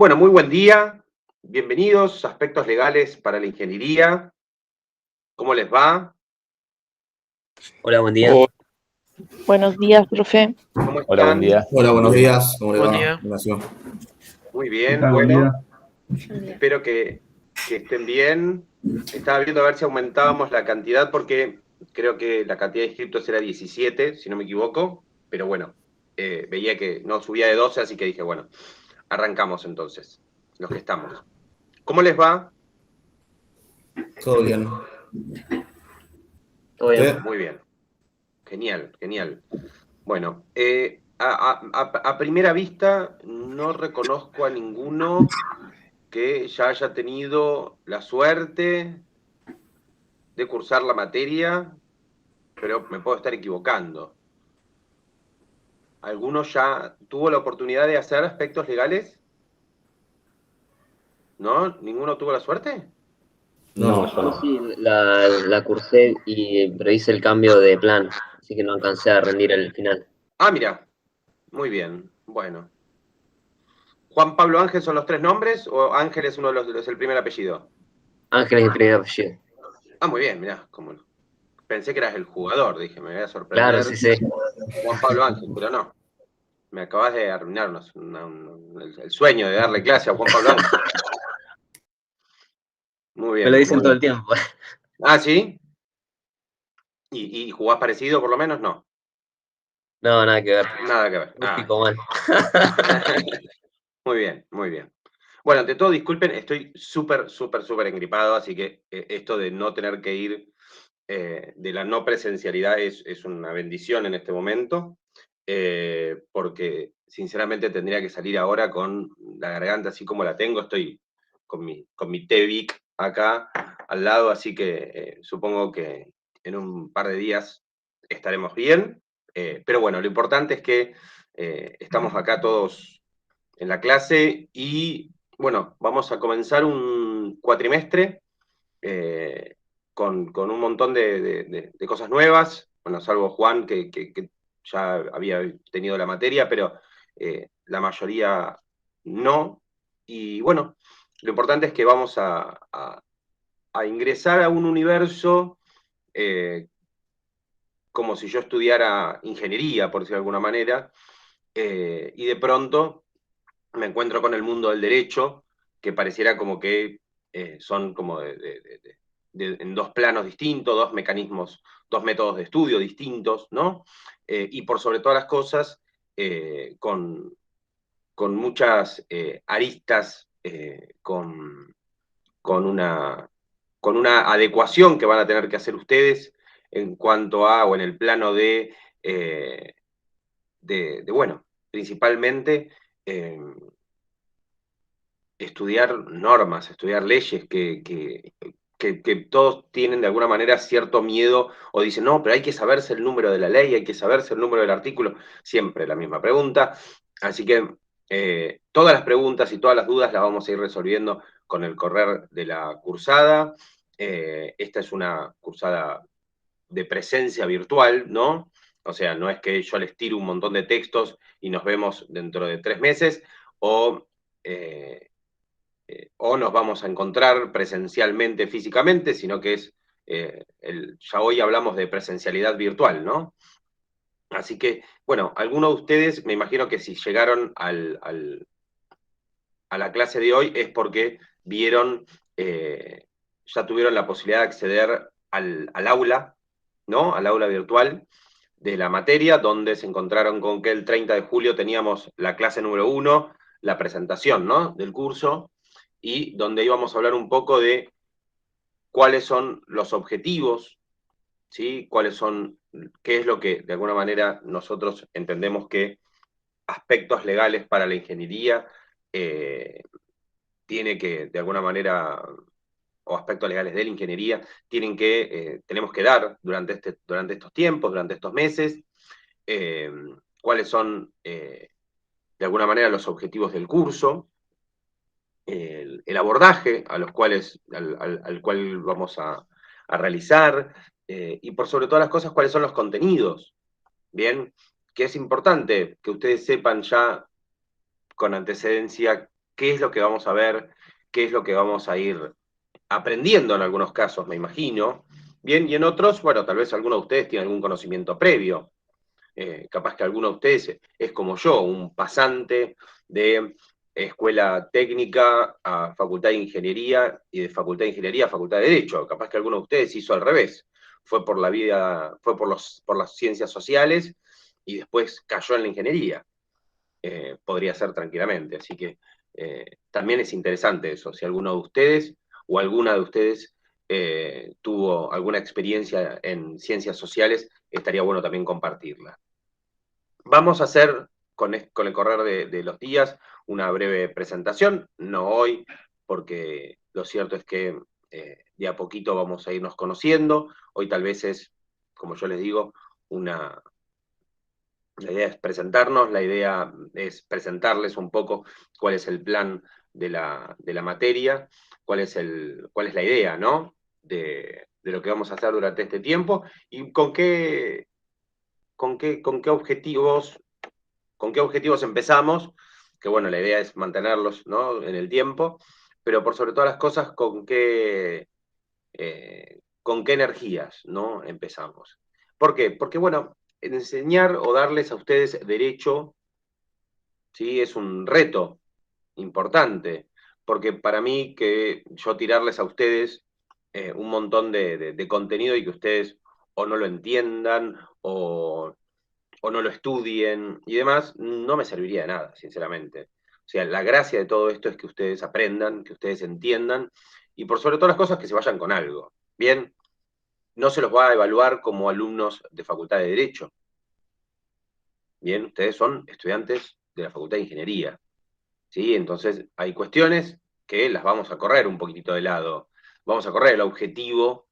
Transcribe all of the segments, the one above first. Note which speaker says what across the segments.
Speaker 1: Bueno, muy buen día. Bienvenidos a Aspectos Legales para la Ingeniería. ¿Cómo les va?
Speaker 2: Hola, buen día.
Speaker 3: Buenos días, profe.
Speaker 1: ¿Cómo
Speaker 4: Hola, buen
Speaker 1: están?
Speaker 4: día.
Speaker 5: Hola, buenos días. ¿Cómo le
Speaker 6: Buen
Speaker 5: va?
Speaker 6: día.
Speaker 5: Ignacio?
Speaker 1: Muy
Speaker 4: ¿Qué
Speaker 1: bien,
Speaker 4: tal? Buen
Speaker 1: bueno.
Speaker 4: día.
Speaker 1: Espero que estén bien. Estaba viendo a ver si aumentábamos la cantidad porque creo que la cantidad de inscriptos era 17, si no me equivoco. Pero bueno, veía que no subía de 12, así que dije, bueno, arrancamos entonces, los que estamos. ¿Cómo les va?
Speaker 5: ¿Todo bien?
Speaker 2: ¿Todo bien?
Speaker 5: ¿Usted?
Speaker 1: Muy bien. Genial, genial. Bueno, a primera vista no reconozco a ninguno que ya haya tenido la suerte de cursar la materia, pero me puedo estar equivocando. ¿Alguno ya tuvo la oportunidad de hacer aspectos legales? ¿No? ¿Ninguno tuvo la suerte?
Speaker 5: No.
Speaker 2: Yo sí la cursé, pero hice el cambio de plan, así que no alcancé a rendir el final.
Speaker 1: Ah, mira, muy bien, bueno. ¿Juan Pablo Ángel son los tres nombres o Ángel es uno de es el primer apellido?
Speaker 2: Ángel es mi primer apellido.
Speaker 1: Ah, muy bien, mirá, pensé que eras el jugador, dije, me voy a
Speaker 2: Claro,
Speaker 1: sorprender.
Speaker 2: sí, sí.
Speaker 1: Juan Pablo Ángel, pero no. Me acabas de arruinar el sueño de darle clase a Juan Pablo Ángel. Muy
Speaker 2: Me lo
Speaker 1: bien,
Speaker 2: dicen
Speaker 1: muy
Speaker 2: todo el
Speaker 1: bien.
Speaker 2: tiempo.
Speaker 1: Ah, ¿sí? ¿Y jugás parecido por lo menos? No.
Speaker 2: No, nada que ver.
Speaker 1: Nada que ver. Ah.
Speaker 2: Rústico mal.
Speaker 1: Muy bien, muy bien. Bueno, ante todo, disculpen, estoy súper engripado, así que esto de no tener que ir, de la no presencialidad es una bendición en este momento, porque sinceramente tendría que salir ahora con la garganta así como la tengo, estoy con mi té Vic acá al lado, así que supongo que en un par de días estaremos bien, pero bueno, lo importante es que estamos acá todos en la clase y bueno, vamos a comenzar un cuatrimestre con un montón de cosas nuevas, bueno, salvo Juan que ya había tenido la materia, pero la mayoría no. Y bueno, lo importante es que vamos a ingresar a un universo como si yo estudiara ingeniería, por decirlo de alguna manera, y de pronto me encuentro con el mundo del derecho, que pareciera como que son como en dos planos distintos, dos mecanismos, dos métodos de estudio distintos, ¿no? Y por sobre todas las cosas, con muchas aristas, con una, con una adecuación que van a tener que hacer ustedes en cuanto a, o en el plano bueno, principalmente estudiar normas, estudiar leyes que todos tienen de alguna manera cierto miedo o dicen, no, pero hay que saberse el número de la ley, hay que saberse el número del artículo, siempre la misma pregunta. Así que todas las preguntas y todas las dudas las vamos a ir resolviendo con el correr de la cursada. Esta es una cursada de presencia virtual, ¿no? O sea, no es que yo les tiro un montón de textos y nos vemos dentro de 3 meses, o o nos vamos a encontrar presencialmente, físicamente, sino que es, ya hoy hablamos de presencialidad virtual, ¿no? Así que, bueno, algunos de ustedes, me imagino que si llegaron a la clase de hoy es porque vieron, ya tuvieron la posibilidad de acceder al aula, ¿no? Al aula virtual de la materia, donde se encontraron con que el 30 de julio teníamos la clase número 1, la presentación, ¿no? Del curso, y donde íbamos a hablar un poco de cuáles son los objetivos, ¿sí? Qué es lo que de alguna manera nosotros entendemos que aspectos legales para la ingeniería tiene que de alguna manera, o aspectos legales de la ingeniería, tenemos que dar durante estos tiempos, durante estos meses, cuáles son de alguna manera los objetivos del curso, el abordaje al cual vamos a realizar, y por sobre todas las cosas, cuáles son los contenidos. Bien, que es importante que ustedes sepan ya con antecedencia qué es lo que vamos a ver, qué es lo que vamos a ir aprendiendo en algunos casos, me imagino. Bien, y en otros, bueno, tal vez alguno de ustedes tiene algún conocimiento previo. Capaz que alguno de ustedes es como yo, un pasante de escuela técnica a facultad de ingeniería y de facultad de ingeniería a facultad de derecho. Capaz que alguno de ustedes hizo al revés. Fue por la vida, fue por las ciencias sociales y después cayó en la ingeniería. Podría ser tranquilamente. Así que también es interesante eso. Si alguno de ustedes o alguna de ustedes tuvo alguna experiencia en ciencias sociales, estaría bueno también compartirla. Vamos a hacer, con el correr de los días, una breve presentación, no hoy, porque lo cierto es que de a poquito vamos a irnos conociendo. Hoy tal vez es, como yo les digo, la idea es presentarnos, la idea es presentarles un poco cuál es el plan de la materia, cuál es la idea, ¿no? De lo que vamos a hacer durante este tiempo y con qué objetivos empezamos, que bueno, la idea es mantenerlos, ¿no?, en el tiempo, pero por sobre todas las cosas, con qué energías, ¿no?, empezamos. ¿Por qué? Porque bueno, enseñar o darles a ustedes derecho, ¿sí?, es un reto importante, porque para mí que yo tirarles a ustedes un montón de contenido y que ustedes o no lo entiendan o no lo estudien y demás, no me serviría de nada, sinceramente. O sea, la gracia de todo esto es que ustedes aprendan, que ustedes entiendan y por sobre todas las cosas que se vayan con algo. Bien, no se los va a evaluar como alumnos de Facultad de Derecho. Bien, ustedes son estudiantes de la Facultad de Ingeniería. ¿Sí? Entonces hay cuestiones que las vamos a correr un poquitito de lado. Vamos a correr el objetivo,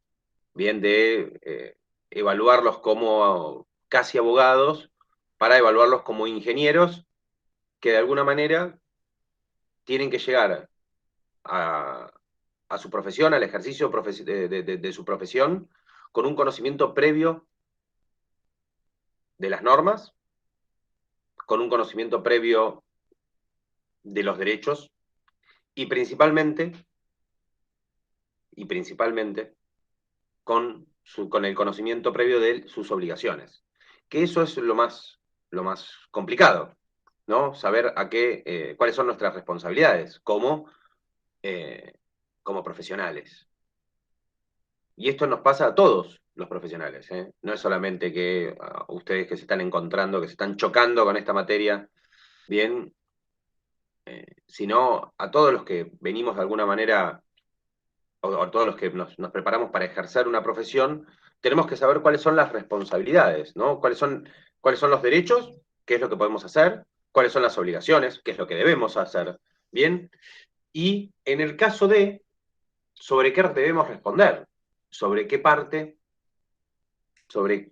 Speaker 1: bien, de evaluarlos como casi abogados para evaluarlos como ingenieros que de alguna manera tienen que llegar a su profesión, al ejercicio de su profesión, con un conocimiento previo de las normas, con un conocimiento previo de los derechos y principalmente con el conocimiento previo de sus obligaciones. Que eso es lo más complicado, ¿no? Saber cuáles son nuestras responsabilidades como profesionales. Y esto nos pasa a todos los profesionales, ¿eh? No es solamente que ustedes que se están encontrando, que se están chocando con esta materia, bien, sino a todos los que venimos de alguna manera, o a todos los que nos preparamos para ejercer una profesión, tenemos que saber cuáles son las responsabilidades, ¿no? Cuáles son los derechos, qué es lo que podemos hacer, cuáles son las obligaciones, qué es lo que debemos hacer, ¿bien? Y en el caso de sobre qué debemos responder, sobre qué parte, sobre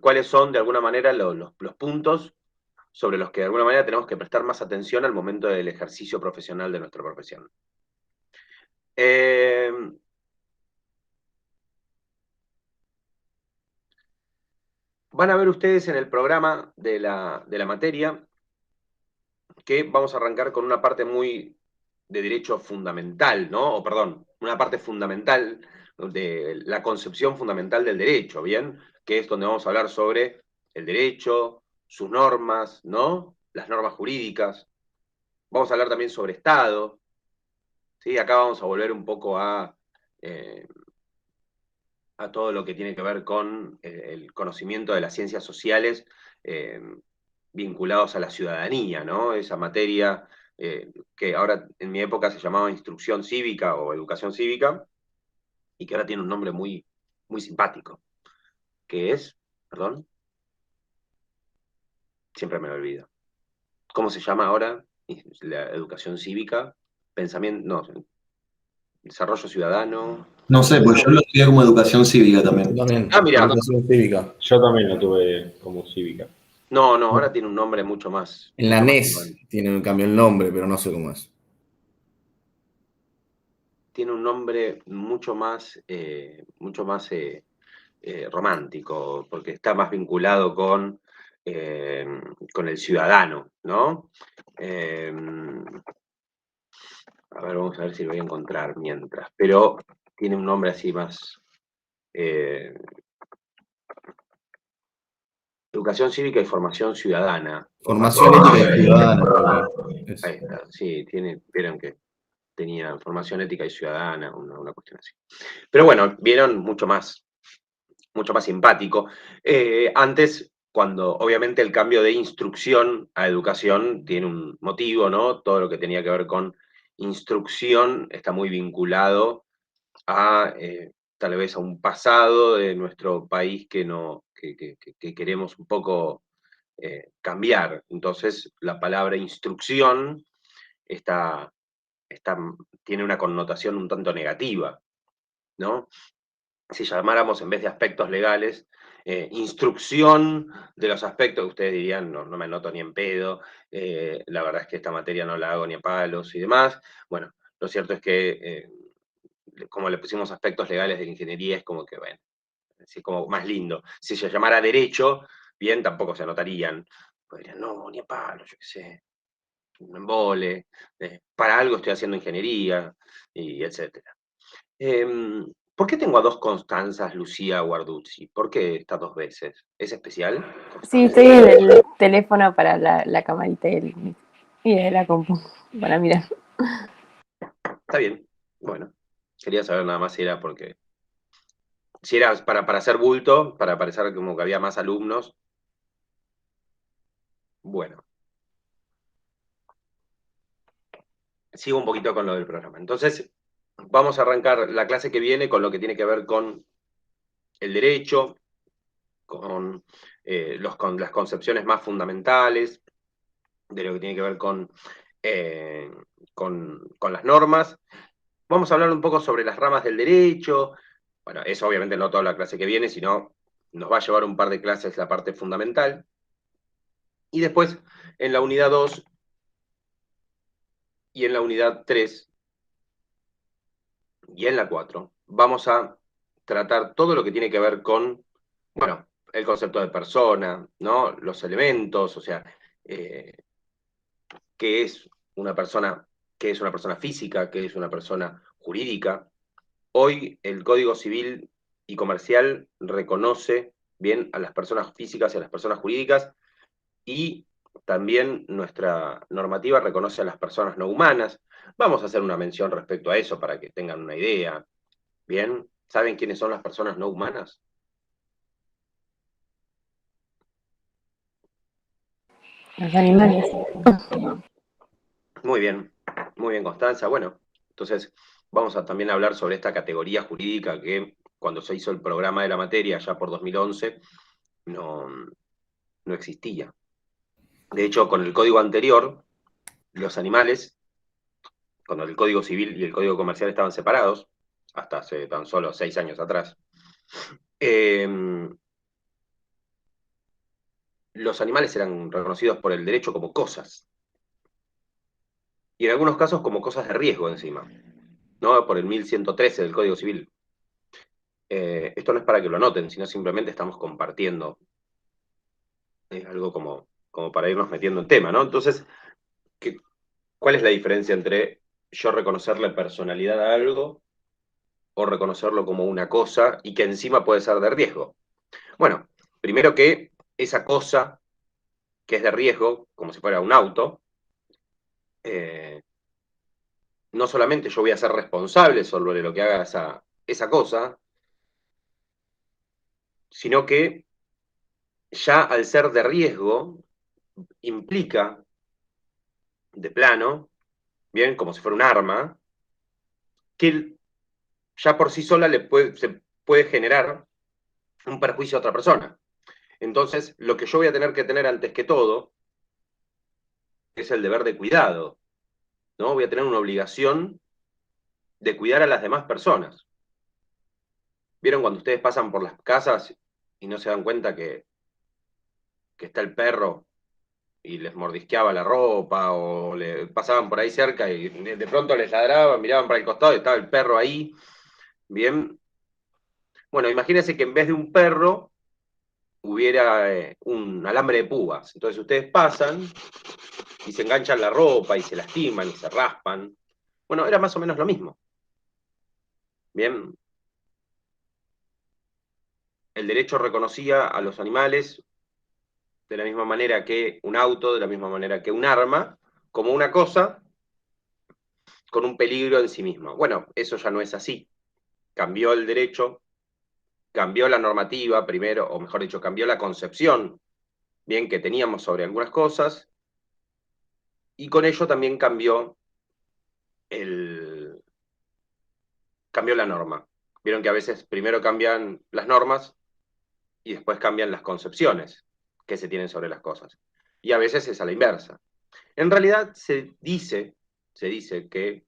Speaker 1: cuáles son de alguna manera los puntos sobre los que de alguna manera tenemos que prestar más atención al momento del ejercicio profesional de nuestra profesión. Van a ver ustedes en el programa de la materia que vamos a arrancar con una parte muy de derecho fundamental, ¿no? O perdón, una parte fundamental de la concepción fundamental del derecho, ¿bien? Que es donde vamos a hablar sobre el derecho, sus normas, ¿no? Las normas jurídicas. Vamos a hablar también sobre Estado, ¿sí? Acá vamos a volver un poco a todo lo que tiene que ver con el conocimiento de las ciencias sociales vinculados a la ciudadanía, ¿no? Esa materia que ahora en mi época se llamaba instrucción cívica o educación cívica, y que ahora tiene un nombre muy, muy simpático, que es, perdón, siempre me lo olvido. ¿Cómo se llama ahora? La educación cívica, pensamiento, no, desarrollo ciudadano.
Speaker 5: No sé, pues yo lo estudié como educación cívica también.
Speaker 4: También,
Speaker 1: Ah, mirá.
Speaker 4: educación cívica.
Speaker 6: Yo también lo tuve como cívica.
Speaker 1: No, ahora tiene un nombre mucho más.
Speaker 4: En la
Speaker 1: mucho más
Speaker 4: NES
Speaker 1: formal.
Speaker 4: tiene un cambio el nombre, pero no sé cómo es.
Speaker 1: Tiene un nombre mucho más romántico, porque está más vinculado con el ciudadano, ¿no? A ver, vamos a ver si lo voy a encontrar mientras. Pero tiene un nombre así más... Educación cívica y formación ciudadana.
Speaker 4: Formación ética y ciudadana, creo que es.
Speaker 1: Ahí está, sí, vieron que tenía formación ética y ciudadana, una cuestión así. Pero bueno, vieron mucho más simpático. Antes, cuando obviamente el cambio de instrucción a educación tiene un motivo, ¿no? Todo lo que tenía que ver con instrucción está muy vinculado a tal vez a un pasado de nuestro país que no, que queremos un poco cambiar. Entonces, la palabra instrucción está, tiene una connotación un tanto negativa, ¿no? Si llamáramos en vez de aspectos legales, instrucción de los aspectos, ustedes dirían, no, no me anoto ni en pedo, la verdad es que esta materia no la hago ni a palos y demás. Bueno, lo cierto es que como le pusimos aspectos legales de la ingeniería, es como que, bueno, es como más lindo. Si se llamara derecho, bien, tampoco se anotarían. Podrían, no, ni a palos, yo qué sé, un embole, para algo estoy haciendo ingeniería, y etcétera. ¿Por qué tengo a dos Constanzas, Lucía Guarduzzi? ¿Por qué estas dos veces? ¿Es especial?
Speaker 7: Sí, estoy en el teléfono para la camarita y de la compu, para mirar.
Speaker 1: Está bien, bueno. Quería saber nada más si era porque... Si era para hacer bulto, para parecer como que había más alumnos. Bueno. Sigo un poquito con lo del programa. Entonces, vamos a arrancar la clase que viene con lo que tiene que ver con el derecho, con las concepciones más fundamentales, de lo que tiene que ver con las normas. Vamos a hablar un poco sobre las ramas del derecho. Bueno, eso obviamente no toda la clase que viene, sino nos va a llevar un par de clases la parte fundamental. Y después, en la unidad 2 y en la unidad 3 y en la 4, vamos a tratar todo lo que tiene que ver con, bueno, el concepto de persona, ¿no? Los elementos, o sea, qué es una persona, qué es una persona física, qué es una persona jurídica. Hoy el Código Civil y Comercial reconoce bien a las personas físicas y a las personas jurídicas, y también nuestra normativa reconoce a las personas no humanas. Vamos a hacer una mención respecto a eso para que tengan una idea. Bien, ¿saben quiénes son las personas no humanas?
Speaker 7: Los animales.
Speaker 1: Muy bien, Constanza. Bueno, entonces vamos a también hablar sobre esta categoría jurídica que cuando se hizo el programa de la materia, ya por 2011, no existía. De hecho, con el código anterior, los animales, cuando el Código Civil y el Código Comercial estaban separados, hasta hace tan solo 6 años atrás, los animales eran reconocidos por el derecho como cosas. Y en algunos casos como cosas de riesgo encima, ¿no? Por el 1113 del Código Civil. Esto no es para que lo anoten, sino simplemente estamos compartiendo algo como para irnos metiendo en tema, ¿no? Entonces, ¿cuál es la diferencia entre yo reconocerle personalidad a algo o reconocerlo como una cosa y que encima puede ser de riesgo? Bueno, primero que esa cosa que es de riesgo, como si fuera un auto, no solamente yo voy a ser responsable sobre lo que haga esa cosa, sino que ya al ser de riesgo implica de plano, bien, como si fuera un arma, que ya por sí sola se puede generar un perjuicio a otra persona. Entonces, lo que yo voy a tener que tener antes que todo es el deber de cuidado, ¿no? Voy a tener una obligación de cuidar a las demás personas. ¿Vieron cuando ustedes pasan por las casas y no se dan cuenta que está el perro y les mordisqueaba la ropa, o le pasaban por ahí cerca y de pronto les ladraban, miraban para el costado y estaba el perro ahí? Bien. Bueno, imagínense que en vez de un perro hubiera un alambre de púas. Entonces ustedes pasan y se enganchan la ropa y se lastiman y se raspan. Bueno, era más o menos lo mismo. Bien. El derecho reconocía a los animales de la misma manera que un auto, de la misma manera que un arma, como una cosa con un peligro en sí mismo. Bueno, eso ya no es así. Cambió el derecho, cambió la normativa primero, o mejor dicho, cambió la concepción, bien, que teníamos sobre algunas cosas, y con ello también cambió la norma. Vieron que a veces primero cambian las normas y después cambian las concepciones que se tienen sobre las cosas. Y a veces es a la inversa. En realidad se dice que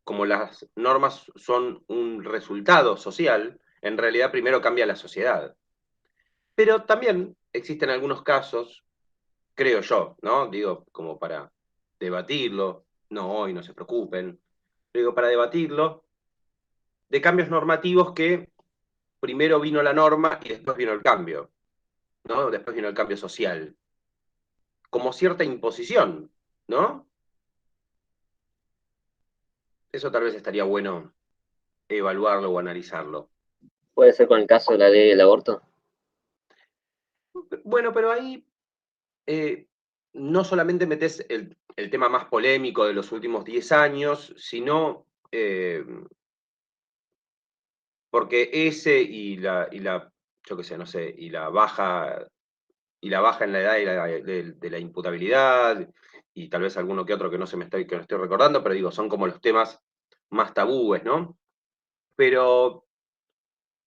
Speaker 1: como las normas son un resultado social, en realidad primero cambia la sociedad. Pero también existen algunos casos, creo yo, ¿no? Digo, como para debatirlo, no hoy, no se preocupen, digo, para debatirlo, de cambios normativos que primero vino la norma y después vino el cambio, ¿no? Después vino el cambio social. Como cierta imposición, ¿no? Eso tal vez estaría bueno evaluarlo o analizarlo.
Speaker 2: ¿Puede ser con el caso de la ley del aborto?
Speaker 1: Bueno, pero ahí no solamente metes el tema más polémico de los últimos 10 años, sino porque ese yo qué sé, no sé, y la baja en la edad de la imputabilidad, y tal vez alguno que otro que no estoy recordando, pero digo, son como los temas más tabúes, ¿no? Pero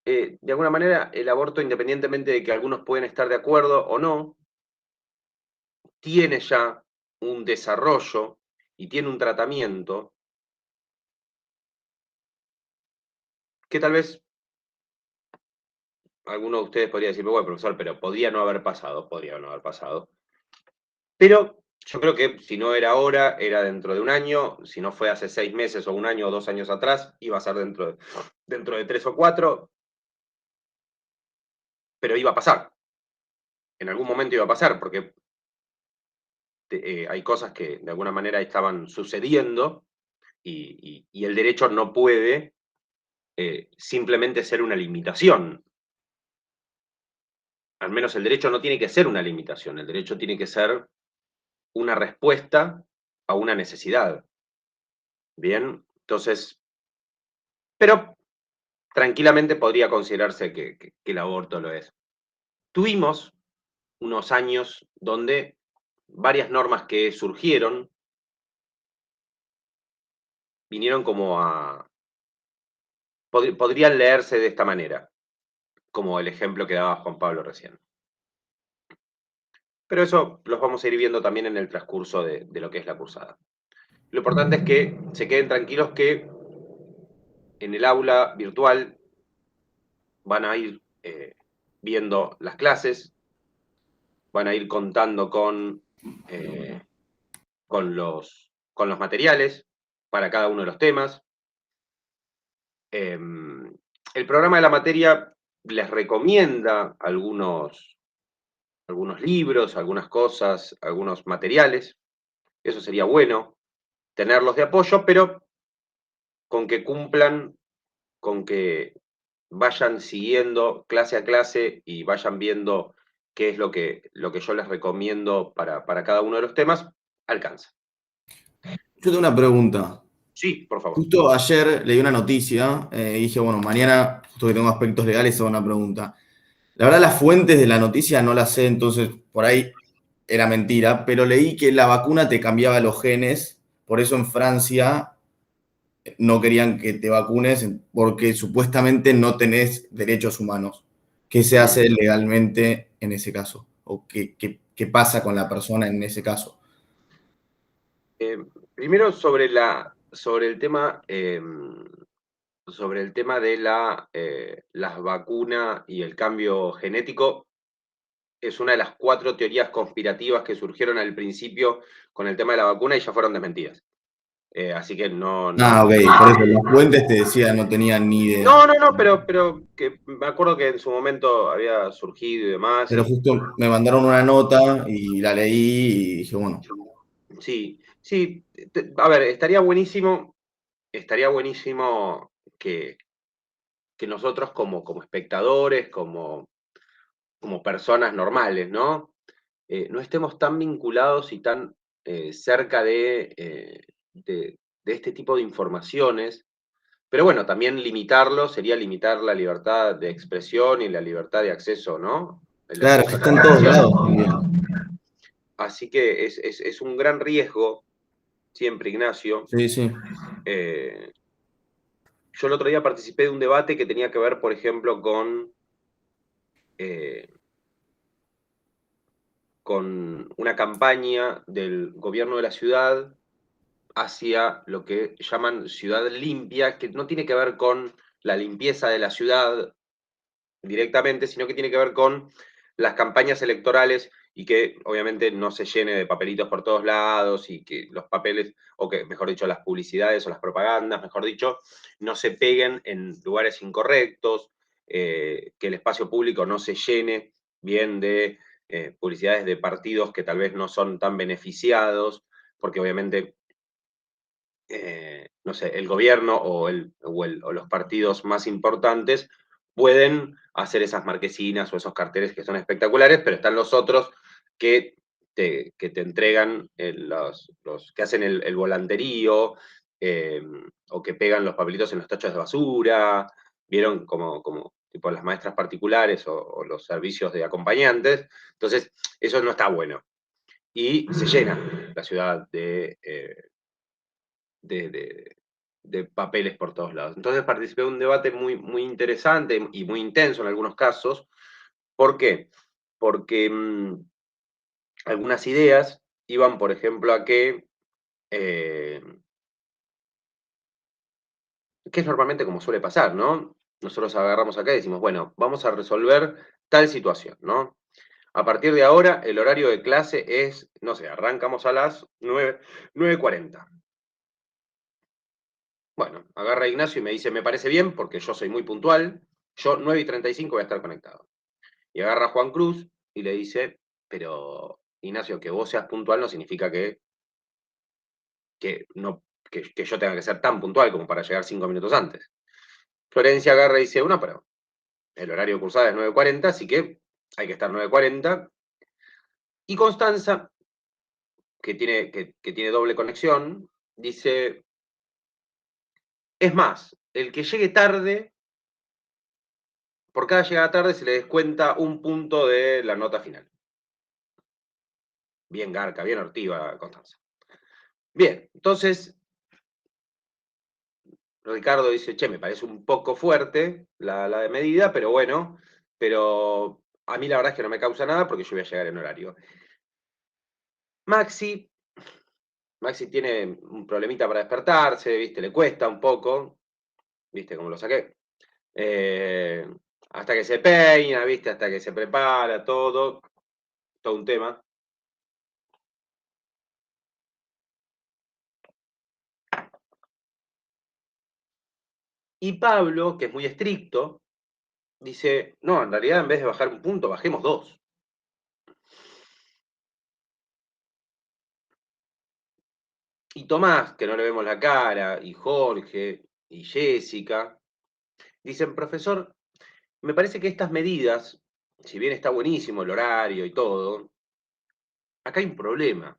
Speaker 1: de alguna manera el aborto, independientemente de que algunos pueden estar de acuerdo o no, tiene ya un desarrollo y tiene un tratamiento que tal vez alguno de ustedes podría decir, bueno, profesor, pero podría no haber pasado. Pero yo creo que si no era ahora, era dentro de un año, si no fue hace 6 meses o un año o 2 años atrás, iba a ser dentro de 3 o 4, pero iba a pasar. En algún momento iba a pasar, porque hay cosas que de alguna manera estaban sucediendo y el derecho no puede simplemente ser una limitación. Al menos el derecho no tiene que ser una limitación, el derecho tiene que ser una respuesta a una necesidad. Bien, entonces, pero tranquilamente podría considerarse que el aborto lo es. Tuvimos unos años donde varias normas que surgieron vinieron como podrían leerse de esta manera, como el ejemplo que daba Juan Pablo recién. Pero eso los vamos a ir viendo también en el transcurso de lo que es la cursada. Lo importante es que se queden tranquilos que en el aula virtual van a ir viendo las clases, van a ir contando con los materiales para cada uno de los temas. El programa de la materia les recomienda algunos libros, algunas cosas, algunos materiales. Eso sería bueno, tenerlos de apoyo, pero con que cumplan, con que vayan siguiendo clase a clase y vayan viendo qué es lo que yo les recomiendo para cada uno de los temas, alcanza.
Speaker 4: Yo tengo una pregunta.
Speaker 1: Sí, por favor.
Speaker 4: Justo ayer leí una noticia y dije, bueno, mañana, justo que tengo aspectos legales, hago una pregunta. La verdad, las fuentes de la noticia no las sé, entonces por ahí era mentira, pero leí que la vacuna te cambiaba los genes, por eso en Francia no querían que te vacunes porque supuestamente no tenés derechos humanos. ¿Qué se hace legalmente en ese caso? ¿O qué pasa con la persona en ese caso?
Speaker 1: Primero sobre el tema de las vacunas y el cambio genético, es una de las 4 teorías conspirativas que surgieron al principio con el tema de la vacuna y ya fueron desmentidas. Así que no.
Speaker 4: Ah, ok, por eso las fuentes te decían, no tenían ni idea.
Speaker 1: No, pero que me acuerdo que en su momento había surgido y demás.
Speaker 4: Pero justo me mandaron una nota y la leí y dije, bueno.
Speaker 1: Sí, A ver, estaría buenísimo que nosotros como espectadores, como personas normales, ¿no? No estemos tan vinculados y tan cerca de este tipo de informaciones. Pero bueno, también limitarlo sería limitar la libertad de expresión y la libertad de acceso, ¿no? El
Speaker 4: Claro,
Speaker 1: acceso
Speaker 4: que
Speaker 1: a
Speaker 4: está
Speaker 1: la
Speaker 4: en todos
Speaker 1: información.
Speaker 4: lados también.
Speaker 1: Así que es un gran riesgo, siempre, Ignacio.
Speaker 4: Sí, sí.
Speaker 1: Yo el otro día participé de un debate que tenía que ver, por ejemplo, con una campaña del gobierno de la ciudad hacia lo que llaman ciudad limpia, que no tiene que ver con la limpieza de la ciudad directamente, sino que tiene que ver con las campañas electorales y que obviamente no se llene de papelitos por todos lados y que los papeles, o que mejor dicho, las publicidades o las propagandas, mejor dicho, no se peguen en lugares incorrectos, que el espacio público no se llene bien de publicidades de partidos que tal vez no son tan beneficiados, porque obviamente no sé, el gobierno o los partidos más importantes pueden hacer esas marquesinas o esos carteles que son espectaculares, pero están los otros que te entregan los que hacen el volanterío, o que pegan los papelitos en los tachos de basura, vieron como tipo las maestras particulares o los servicios de acompañantes. Entonces, eso no está bueno. Y se llena la ciudad de papeles por todos lados. Entonces participé de un debate muy, muy interesante y muy intenso en algunos casos. ¿Por qué? Porque algunas ideas iban, por ejemplo, a que es normalmente como suele pasar, ¿no? Nosotros agarramos acá y decimos, bueno, vamos a resolver tal situación, ¿no? A partir de ahora, el horario de clase es, no sé, arrancamos a las 9:40. Bueno, agarra Ignacio y me dice, me parece bien, porque yo soy muy puntual, yo 9:35 voy a estar conectado. Y agarra a Juan Cruz y le dice, pero Ignacio, que vos seas puntual no significa no, que yo tenga que ser tan puntual como para llegar 5 minutos antes. Florencia agarra y dice, pero el horario de cursada es 9:40, así que hay que estar 9:40. Y Constanza, que tiene doble conexión, dice, es más, el que llegue tarde, por cada llegada tarde se le descuenta un punto de la nota final. Bien garca, bien hortiva, Constanza. Bien, entonces Ricardo dice, che, me parece un poco fuerte la de medida, pero bueno, pero a mí la verdad es que no me causa nada porque yo voy a llegar en horario. Maxi tiene un problemita para despertarse, ¿viste? Le cuesta un poco, ¿viste cómo lo saqué? Hasta que se peina, ¿viste? Hasta que se prepara, todo un tema. Y Pablo, que es muy estricto, dice, no, en realidad en vez de bajar un punto, bajemos 2. Y Tomás, que no le vemos la cara, y Jorge, y Jessica, dicen, profesor, me parece que estas medidas, si bien está buenísimo el horario y todo, acá hay un problema,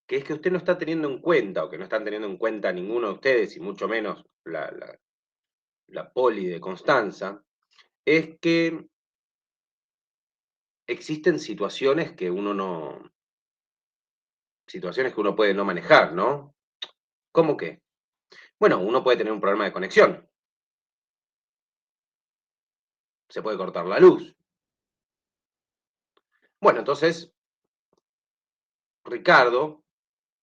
Speaker 1: que es que usted no está teniendo en cuenta, o que no están teniendo en cuenta ninguno de ustedes, y mucho menos la poli de Constanza, es que existen situaciones que uno puede no manejar, ¿no? ¿Cómo que? Bueno, uno puede tener un problema de conexión. Se puede cortar la luz. Bueno, entonces, Ricardo,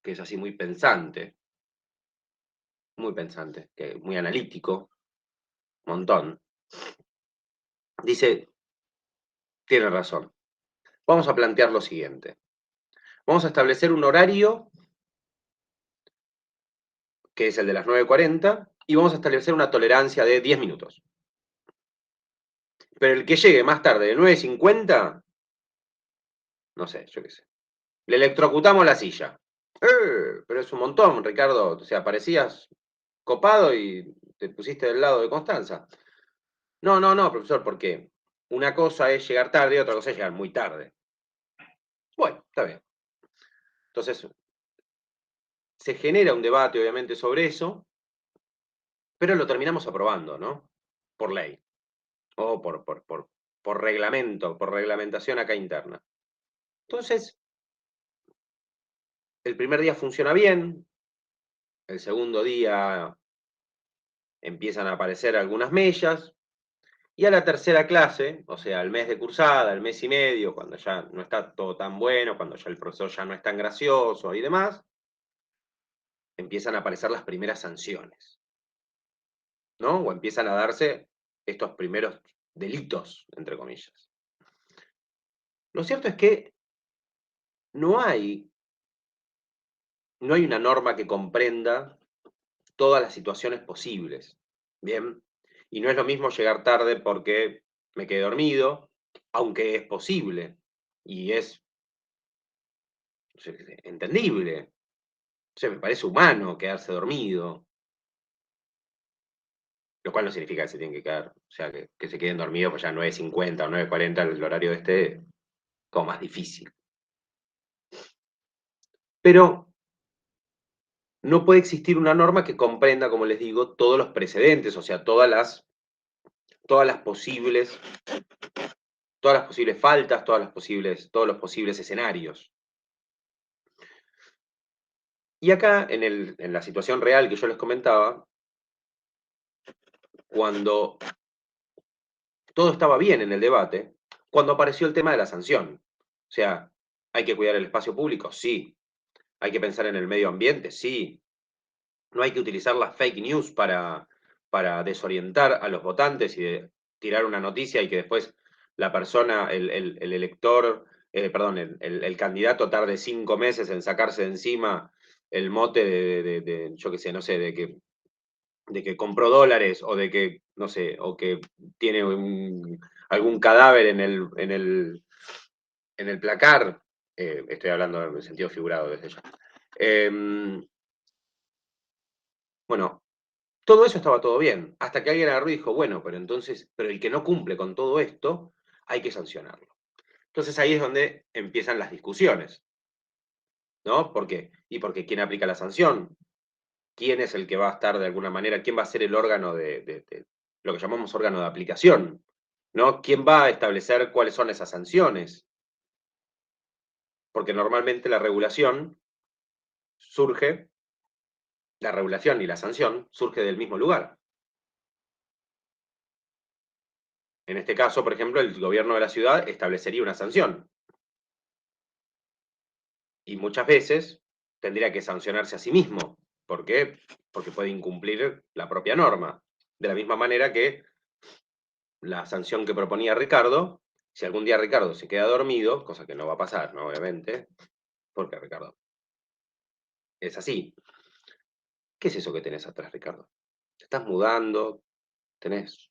Speaker 1: que es así muy pensante, que muy analítico, montón, dice, tiene razón. Vamos a plantear lo siguiente. Vamos a establecer un horario, que es el de las 9:40, y vamos a establecer una tolerancia de 10 minutos. Pero el que llegue más tarde de 9:50, no sé, yo qué sé, le electrocutamos la silla. Pero es un montón, Ricardo. O sea, parecías copado y te pusiste del lado de Constanza. No, profesor, porque una cosa es llegar tarde y otra cosa es llegar muy tarde. Bueno, está bien. Entonces, se genera un debate, obviamente, sobre eso, pero lo terminamos aprobando, ¿no? Por ley, o por reglamento, por reglamentación acá interna. Entonces, el primer día funciona bien, el segundo día empiezan a aparecer algunas mellas, y a la tercera clase, o sea, el mes de cursada, el mes y medio, cuando ya no está todo tan bueno, cuando ya el profesor ya no es tan gracioso y demás, empiezan a aparecer las primeras sanciones, ¿no? O empiezan a darse estos primeros delitos, entre comillas. Lo cierto es que no hay una norma que comprenda todas las situaciones posibles, ¿bien? Y no es lo mismo llegar tarde porque me quedé dormido, aunque es posible y es entendible. O sea, me parece humano quedarse dormido, lo cual no significa que se tienen que quedar, o sea, que se queden dormidos, pues ya 9:50 o 9:40 el horario de este, como más difícil. Pero no puede existir una norma que comprenda, como les digo, todos los precedentes, o sea, todas las posibles faltas, todos los posibles escenarios. Y acá, en la situación real que yo les comentaba, cuando todo estaba bien en el debate, cuando apareció el tema de la sanción. O sea, ¿hay que cuidar el espacio público? Sí. ¿Hay que pensar en el medio ambiente? Sí. ¿No hay que utilizar las fake news para desorientar a los votantes y tirar una noticia y que después la persona, el elector, perdón, el candidato tarde 5 meses en sacarse de encima el mote yo qué sé, no sé, de que compró dólares o de que, no sé, o que tiene algún cadáver en el placar? Estoy hablando en sentido figurado desde ya. Bueno, todo eso estaba todo bien, hasta que alguien agarró y dijo, bueno, pero el que no cumple con todo esto, hay que sancionarlo. Entonces ahí es donde empiezan las discusiones, ¿no? ¿Por qué? Y porque ¿quién aplica la sanción? ¿Quién es el que va a estar de alguna manera? ¿Quién va a ser el órgano de lo que llamamos órgano de aplicación? ¿No? ¿Quién va a establecer cuáles son esas sanciones? Porque normalmente la regulación y la sanción surge del mismo lugar. En este caso, por ejemplo, el gobierno de la ciudad establecería una sanción. Y muchas veces tendría que sancionarse a sí mismo. ¿Por qué? Porque puede incumplir la propia norma. De la misma manera que la sanción que proponía Ricardo, si algún día Ricardo se queda dormido, cosa que no va a pasar, ¿no? Obviamente, porque Ricardo es así. ¿Qué es eso que tenés atrás, Ricardo? ¿Te estás mudando? ¿Tenés?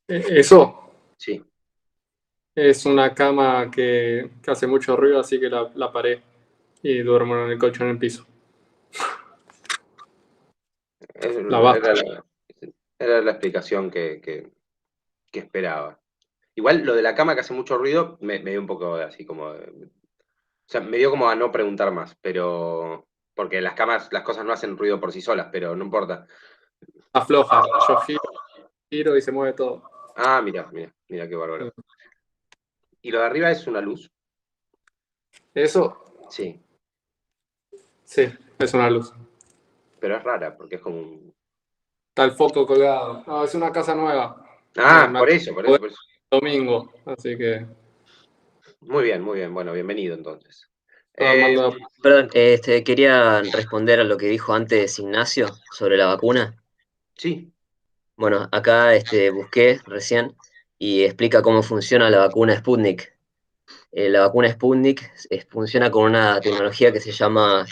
Speaker 8: Eso
Speaker 1: Sí.
Speaker 8: es una cama que hace mucho ruido, así que la paré y duermo en el colchón en el piso. La bajo.
Speaker 1: Era la explicación que esperaba. Igual lo de la cama que hace mucho ruido me dio un poco así como... O sea, me dio como a no preguntar más, pero... Porque las camas, las cosas no hacen ruido por sí solas, pero no importa.
Speaker 8: Afloja. Yo giro y se mueve todo.
Speaker 1: Ah, mira qué bárbaro. ¿Y lo de arriba es una luz?
Speaker 8: Eso,
Speaker 1: Sí,
Speaker 8: sí, es una luz.
Speaker 1: pero es rara, porque es como un...
Speaker 8: Está el foco colgado. No, es una casa nueva.
Speaker 1: Ah,
Speaker 8: Me
Speaker 1: por eso.
Speaker 8: domingo, así que
Speaker 1: Muy bien, bueno, bienvenido entonces.
Speaker 8: estaba armando.
Speaker 2: Perdón, quería responder a lo que dijo antes Ignacio sobre la vacuna.
Speaker 1: Sí,
Speaker 2: Bueno, acá busqué recién y explica cómo funciona la vacuna Sputnik. La vacuna Sputnik funciona con una tecnología que se llama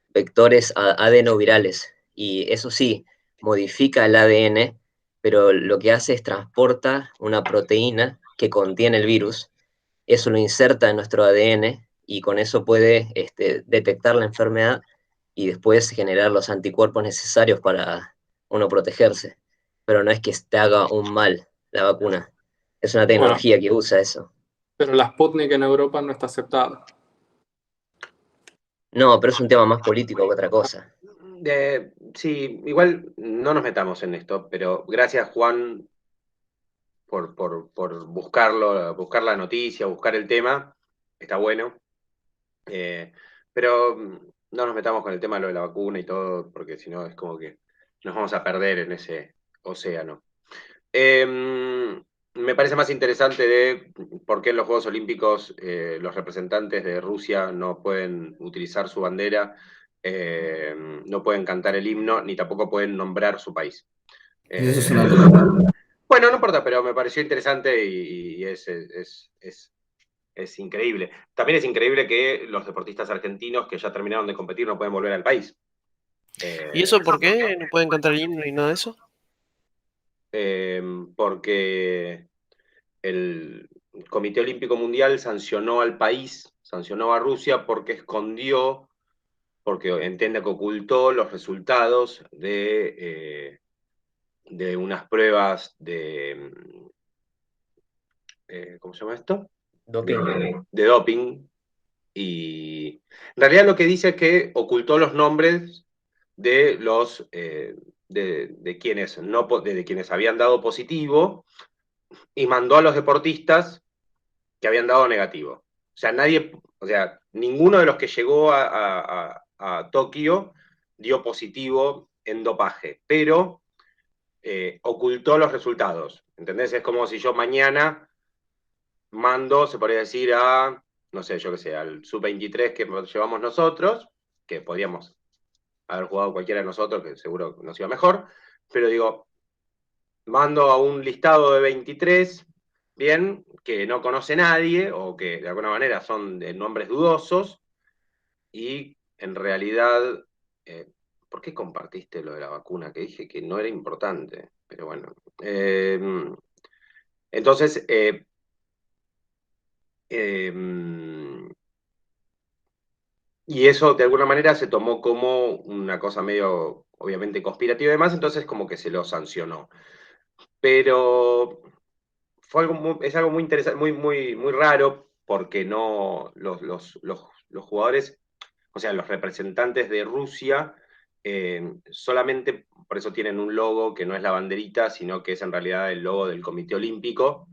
Speaker 2: vectores adenovirales y eso sí, modifica el ADN, pero lo que hace es transporta una proteína que contiene el virus, eso lo inserta en nuestro ADN y con eso puede detectar la enfermedad y después generar los anticuerpos necesarios para uno protegerse. Pero no es que te haga un mal la vacuna. Es una
Speaker 8: Bueno,
Speaker 2: tecnología que usa eso.
Speaker 8: pero la Sputnik en Europa no está aceptada.
Speaker 2: No, pero es un tema más político que otra cosa.
Speaker 1: Sí, igual no nos metamos en esto, pero gracias, Juan, por buscarlo, buscar la noticia, buscar el tema. Está bueno. Pero no nos metamos con el tema de lo de la vacuna y todo, porque si no es como que nos vamos a perder en ese océano. Me parece más interesante de por qué en los Juegos Olímpicos los representantes de Rusia no pueden utilizar su bandera, no pueden cantar el himno, ni tampoco pueden nombrar su país.
Speaker 4: Eso es una locura.
Speaker 1: Bueno, no importa, pero me pareció interesante y es increíble. También es increíble que los deportistas argentinos que ya terminaron de competir no pueden volver al país.
Speaker 9: ¿Y eso por qué? ¿No pueden cantar el himno ni nada de eso?
Speaker 1: Porque el Comité Olímpico Mundial sancionó al país, sancionó a Rusia porque escondió, porque entiende que ocultó los resultados de unas pruebas de, ¿cómo se llama esto?
Speaker 2: Doping.
Speaker 1: De doping. Y en realidad lo que dice es que ocultó los nombres de los de quienes no de quienes habían dado positivo y mandó a los deportistas que habían dado negativo. O sea, ninguno de los que llegó a Tokio dio positivo en dopaje, pero ocultó los resultados. ¿Entendés? Es como si yo mañana mando, se podría decir, no sé, yo qué sé, al sub-23 que llevamos nosotros, que podríamos haber jugado cualquiera de nosotros, que seguro nos iba mejor, pero digo, mando a un listado de 23, bien, que no conoce nadie, o que de alguna manera son de nombres dudosos, y en realidad, ¿por qué compartiste lo de la vacuna? Que dije que no era importante, pero bueno. Entonces, y eso de alguna manera se tomó como una cosa medio, obviamente, conspirativa y demás, entonces como que se lo sancionó. Pero es algo muy interesante, muy raro, porque no los jugadores, o sea, los representantes de Rusia, solamente por eso tienen un logo que no es la banderita, sino que es en realidad el logo del Comité Olímpico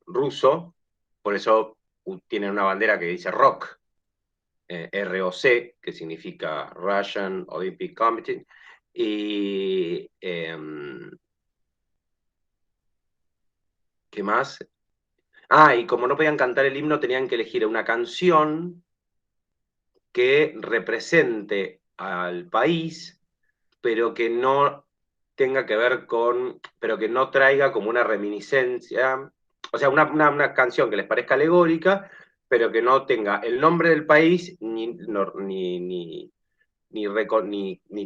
Speaker 1: ruso, por eso tienen una bandera que dice ROC, ROC, que significa Russian Olympic Committee, y ¿qué más? Y como no podían cantar el himno, tenían que elegir una canción que represente al país, pero que no tenga que ver pero que no traiga como una reminiscencia, o sea, una canción que les parezca alegórica, pero que no tenga el nombre del país ni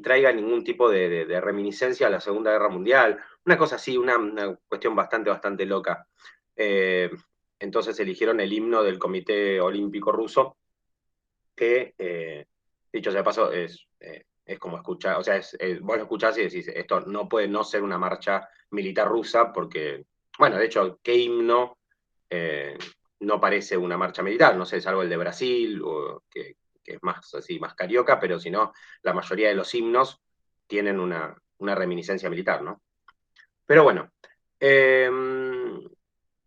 Speaker 1: traiga ningún tipo de reminiscencia a la Segunda Guerra Mundial. Una cosa así, una cuestión bastante loca. Entonces eligieron el himno del Comité Olímpico Ruso, que, dicho sea de paso, es como escuchar, o sea, vos lo escuchás y decís, esto no puede no ser una marcha militar rusa, porque, bueno, de hecho, ¿qué himno no parece una marcha militar? No sé, salvo el de Brasil, o que es más así, más carioca, pero si no, la mayoría de los himnos tienen una reminiscencia militar, ¿no? Pero bueno,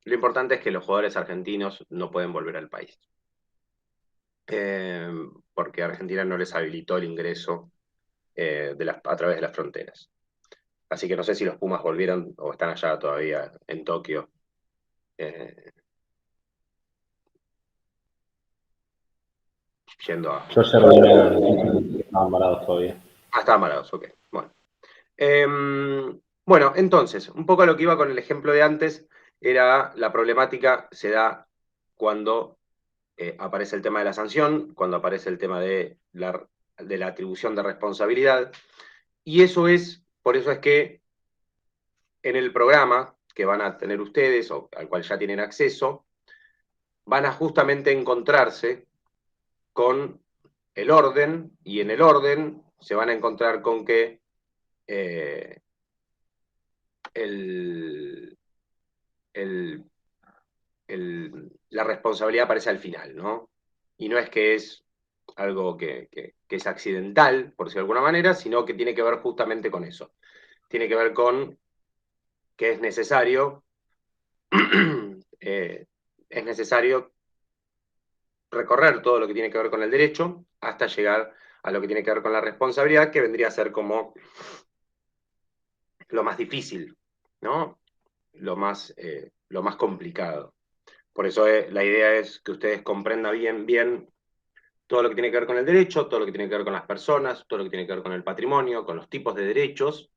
Speaker 1: lo importante es que los jugadores argentinos no pueden volver al país. Porque Argentina no les habilitó el ingreso a través de las fronteras. Así que no sé si los Pumas volvieron o están allá todavía en Tokio. Yendo a...
Speaker 6: Yo ayer vi una noticia que estaban varados todavía.
Speaker 1: Estaban varados, ok. Bueno. Bueno, entonces, un poco lo que iba con el ejemplo de antes era la problemática se da cuando aparece el tema de la sanción, cuando aparece el tema de la atribución de responsabilidad, y por eso es que en el programa que van a tener ustedes, o al cual ya tienen acceso, van a justamente encontrarse con el orden, y en el orden se van a encontrar con que la responsabilidad aparece al final, ¿no? Y no es que es algo que es accidental, por decirlo de alguna manera, sino que tiene que ver justamente con eso. Tiene que ver con que es necesario recorrer todo lo que tiene que ver con el derecho hasta llegar a lo que tiene que ver con la responsabilidad, que vendría a ser como lo más difícil, ¿no? Lo más complicado. Por eso la idea es que ustedes comprendan bien todo lo que tiene que ver con el derecho, todo lo que tiene que ver con las personas, todo lo que tiene que ver con el patrimonio, con los tipos de derechos.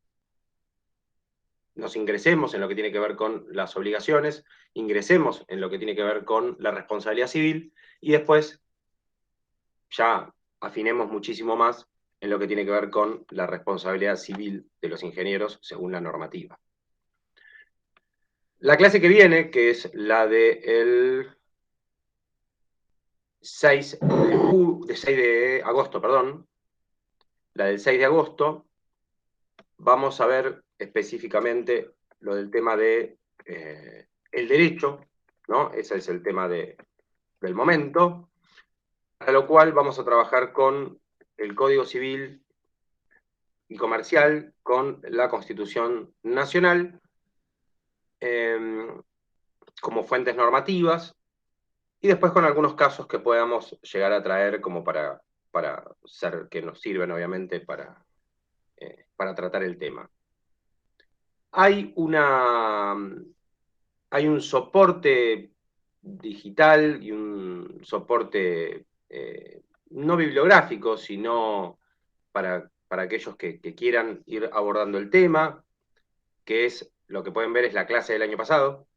Speaker 1: Nos ingresemos en lo que tiene que ver con las obligaciones, ingresemos en lo que tiene que ver con la responsabilidad civil y después ya afinemos muchísimo más en lo que tiene que ver con la responsabilidad civil de los ingenieros según la normativa. La clase que viene, que es la del 6 de agosto, perdón, la del 6 de agosto, vamos a ver específicamente lo del tema de el derecho, ¿no? Ese es el tema del momento, a lo cual vamos a trabajar con el Código Civil y Comercial, con la Constitución Nacional, como fuentes normativas, y después con algunos casos que podamos llegar a traer como para ser, que nos sirven obviamente para tratar el tema. Hay un soporte digital y un soporte no bibliográfico, sino para aquellos que quieran ir abordando el tema, que es, lo que pueden ver es la clase del año pasado,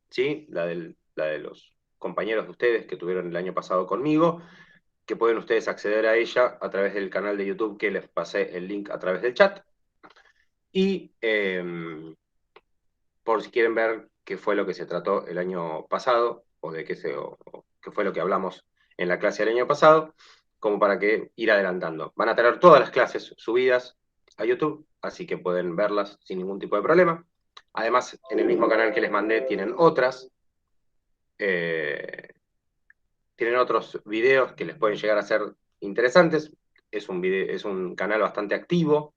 Speaker 1: ¿sí? La de los compañeros de ustedes que tuvieron el año pasado conmigo, que pueden ustedes acceder a ella a través del canal de YouTube que les pasé el link a través del chat. Y por si quieren ver qué fue lo que se trató el año pasado, o de qué fue lo que hablamos en la clase del año pasado, como para que ir adelantando. Van a tener todas las clases subidas a YouTube, así que pueden verlas sin ningún tipo de problema. Además, en el mismo canal que les mandé tienen otras. Tienen otros videos que les pueden llegar a ser interesantes. Es un canal bastante activo,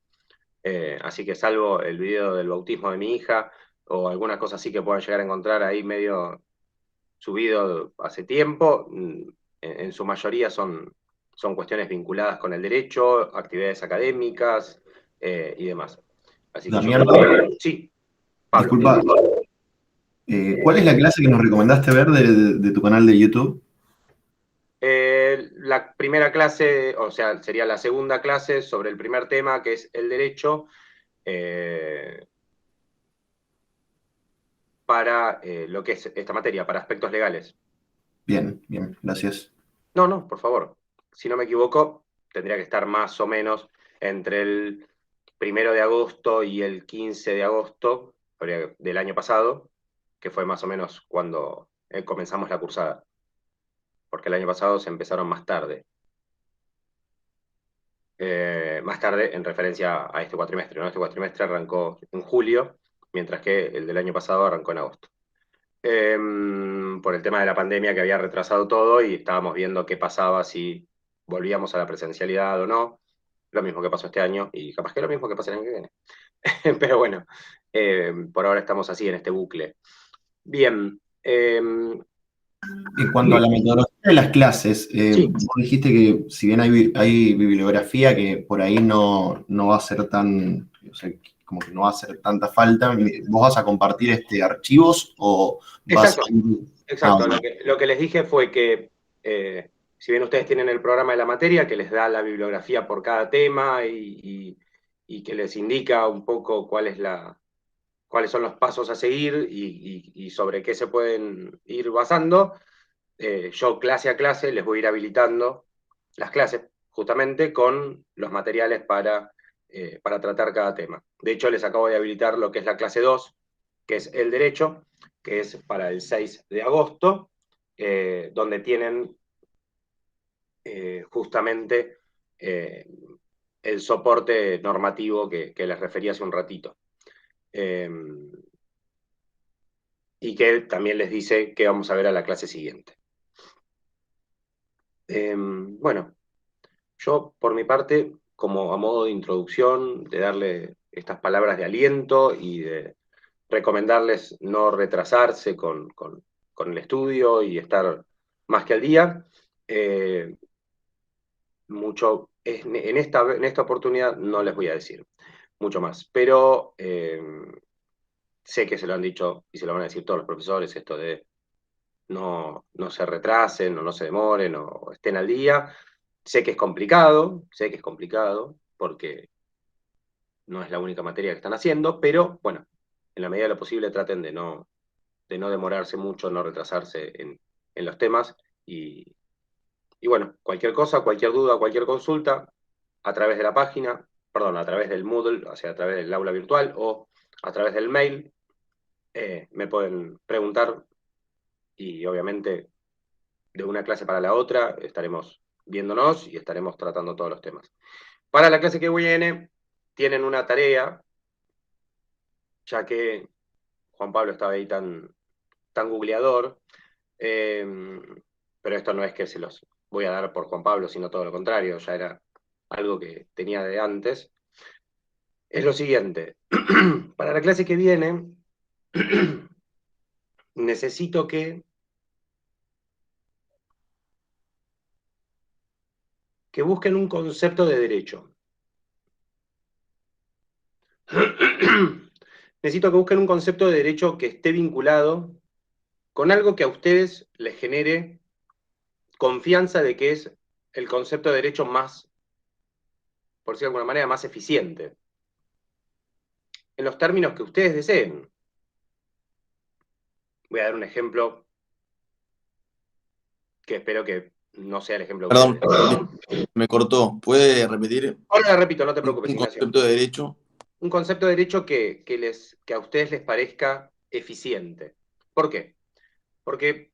Speaker 1: así que salvo el video del bautismo de mi hija o alguna cosa así que puedan llegar a encontrar ahí medio subido hace tiempo, en su mayoría son cuestiones vinculadas con el derecho, actividades académicas y demás. Así que
Speaker 5: Damián,
Speaker 1: sí, Pablo.
Speaker 5: disculpa, ¿cuál es la clase que nos recomendaste ver de tu canal de YouTube?
Speaker 1: La primera clase, o sea, sería la segunda clase sobre el primer tema, que es el derecho, para lo que es esta materia, para aspectos legales.
Speaker 5: Bien, gracias.
Speaker 1: No, por favor. Si no me equivoco, tendría que estar más o menos entre el 1 de agosto y el 15 de agosto del año pasado, que fue más o menos cuando comenzamos la cursada. Porque el año pasado se empezaron más tarde. Más tarde en referencia a este cuatrimestre, ¿no? Este cuatrimestre arrancó en julio, mientras que el del año pasado arrancó en agosto. Por el tema de la pandemia que había retrasado todo y estábamos viendo qué pasaba si volvíamos a la presencialidad o no. Lo mismo que pasó este año y capaz que lo mismo que pasa el año que viene. Pero bueno, por ahora estamos así en este bucle. Bien.
Speaker 5: En cuanto a la metodología de las clases,
Speaker 1: Sí.
Speaker 5: vos dijiste que si bien hay bibliografía que por ahí no va a ser tan, o sea, como que no va a hacer tanta falta, ¿vos vas a compartir archivos o vas
Speaker 1: Exacto.
Speaker 5: a...
Speaker 1: Lo que les dije fue que si bien ustedes tienen el programa de la materia que les da la bibliografía por cada tema y que les indica un poco cuáles son los pasos a seguir y sobre qué se pueden ir basando, yo clase a clase les voy a ir habilitando las clases justamente con los materiales para tratar cada tema. De hecho, les acabo de habilitar lo que es la clase 2, que es el derecho, que es para el 6 de agosto, donde tienen justamente el soporte normativo que les refería hace un ratito. Y que él también les dice que vamos a ver a la clase siguiente. Bueno, yo por mi parte, como a modo de introducción, de darle estas palabras de aliento y de recomendarles no retrasarse con el estudio y estar más que al día, mucho, en esta oportunidad no les voy a decir mucho más, pero sé que se lo han dicho y se lo van a decir todos los profesores, esto de no se retrasen o no se demoren o estén al día. Sé que es complicado, porque no es la única materia que están haciendo, pero bueno, en la medida de lo posible traten de no demorarse mucho, no retrasarse en los temas y bueno, cualquier cosa, cualquier duda, cualquier consulta, a través de la página, perdón, a través del Moodle, o sea, a través del aula virtual o a través del mail, me pueden preguntar y obviamente de una clase para la otra estaremos viéndonos y estaremos tratando todos los temas. Para la clase que viene tienen una tarea, ya que Juan Pablo estaba ahí tan googleador, pero esto no es que se los voy a dar por Juan Pablo, sino todo lo contrario, ya era algo que tenía de antes. Es lo siguiente, para la clase que viene necesito que busquen un concepto de derecho. Necesito que busquen un concepto de derecho que esté vinculado con algo que a ustedes les genere confianza de que es el concepto de derecho más, por decirlo de alguna manera, más eficiente. En los términos que ustedes deseen. Voy a dar un ejemplo que espero que no sea el ejemplo que
Speaker 4: Perdón,
Speaker 1: ustedes.
Speaker 4: me cortó. ¿Puede repetir?
Speaker 1: Ahora repito, no te preocupes,
Speaker 4: Un
Speaker 1: Ignacio.
Speaker 4: concepto de derecho.
Speaker 1: Un concepto de derecho que a ustedes les parezca eficiente. ¿Por qué? Porque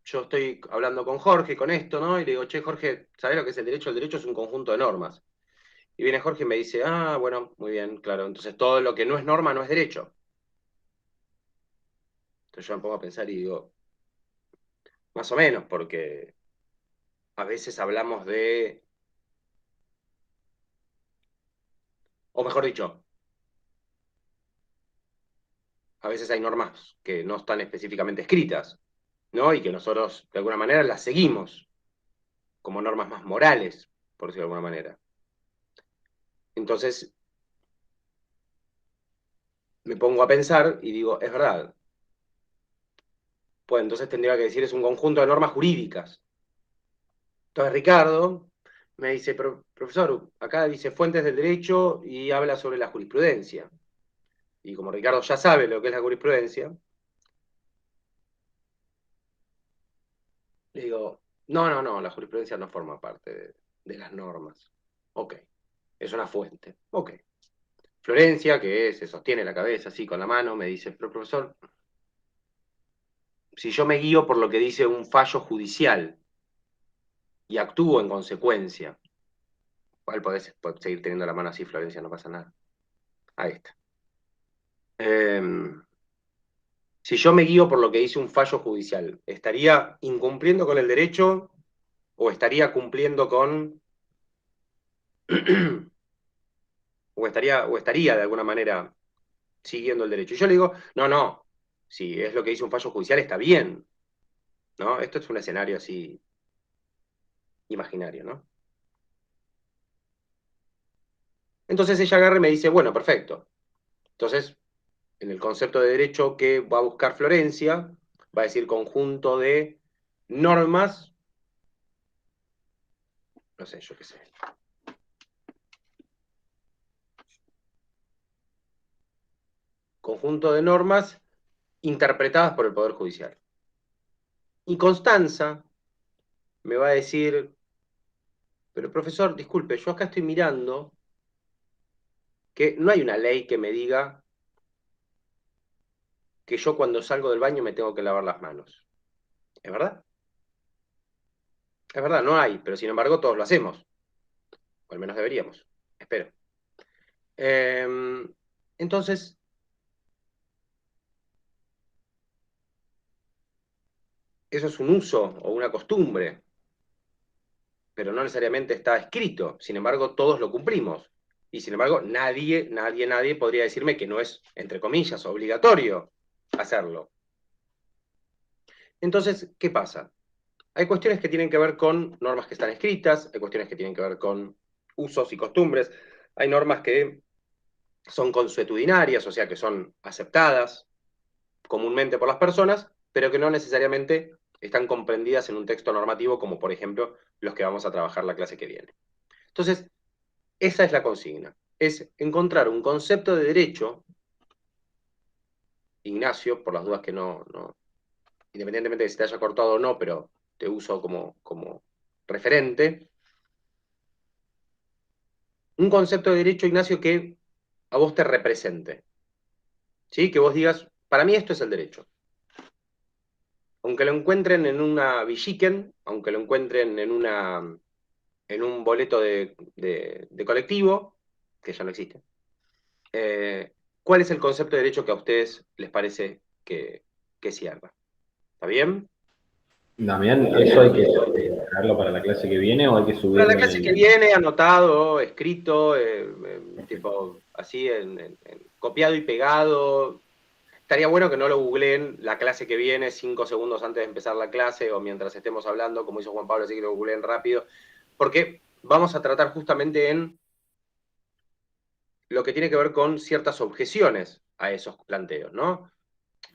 Speaker 1: yo estoy hablando con Jorge con esto, ¿no? Y le digo, che, Jorge, ¿sabés lo que es el derecho? El derecho es un conjunto de normas. Y viene Jorge y me dice, ah, bueno, muy bien, claro. Entonces todo lo que no es norma no es derecho. Entonces yo me pongo a pensar y digo, más o menos, porque a veces hablamos de, o mejor dicho, a veces hay normas que no están específicamente escritas, ¿no? Y que nosotros de alguna manera las seguimos como normas más morales, por decirlo de alguna manera. Entonces me pongo a pensar y digo, es verdad. Pues entonces tendría que decir es un conjunto de normas jurídicas. Entonces Ricardo me dice, profesor, acá dice fuentes del derecho y habla sobre la jurisprudencia. Y como Ricardo ya sabe lo que es la jurisprudencia, le digo, no, la jurisprudencia no forma parte de las normas. Ok, es una fuente. Ok. Florencia, que se sostiene la cabeza así con la mano, me dice, pero profesor, si yo me guío por lo que dice un fallo judicial y actúo en consecuencia, igual podés seguir teniendo la mano así, Florencia, no pasa nada. Ahí está. Si yo me guío por lo que dice un fallo judicial, ¿estaría incumpliendo con el derecho o estaría cumpliendo con... o estaría de alguna manera siguiendo el derecho? Y yo le digo, no, si es lo que dice un fallo judicial está bien, ¿no? Esto es un escenario así imaginario, ¿no? Entonces ella agarra y me dice, bueno, perfecto. Entonces, en el concepto de derecho que va a buscar Florencia, va a decir conjunto de normas, no sé, yo qué sé. Conjunto de normas interpretadas por el Poder Judicial. Y Constanza me va a decir, pero profesor, disculpe, yo acá estoy mirando que no hay una ley que me diga que yo cuando salgo del baño me tengo que lavar las manos. ¿Es verdad? Es verdad, no hay, pero sin embargo todos lo hacemos. O al menos deberíamos. Espero. Entonces, eso es un uso o una costumbre, pero no necesariamente está escrito. Sin embargo, todos lo cumplimos. Y sin embargo, nadie podría decirme que no es, entre comillas, obligatorio hacerlo. Entonces, ¿qué pasa? Hay cuestiones que tienen que ver con normas que están escritas, hay cuestiones que tienen que ver con usos y costumbres, hay normas que son consuetudinarias, o sea, que son aceptadas comúnmente por las personas, pero que no necesariamente están comprendidas en un texto normativo, como por ejemplo los que vamos a trabajar la clase que viene. Entonces, esa es la consigna, es encontrar un concepto de derecho, Ignacio, por las dudas que no independientemente de si te haya cortado o no, pero te uso como referente, un concepto de derecho, Ignacio, que a vos te represente. ¿Sí? Que vos digas, para mí esto es el derecho. Aunque lo encuentren en una Villiquen, aunque lo encuentren en un boleto de colectivo, que ya no existe, ¿cuál es el concepto de derecho que a ustedes les parece que cierra? ¿Está bien?
Speaker 6: Damián, ¿eso hay que traerlo para la clase que viene o hay que
Speaker 1: Para
Speaker 6: subirlo
Speaker 1: la
Speaker 6: en
Speaker 1: clase
Speaker 6: el...?
Speaker 1: que viene, anotado, escrito, tipo así, copiado y pegado. Estaría bueno que no lo googleen la clase que viene 5 segundos antes de empezar la clase o mientras estemos hablando, como hizo Juan Pablo, así que lo googleen rápido, porque vamos a tratar justamente en lo que tiene que ver con ciertas objeciones a esos planteos, ¿no?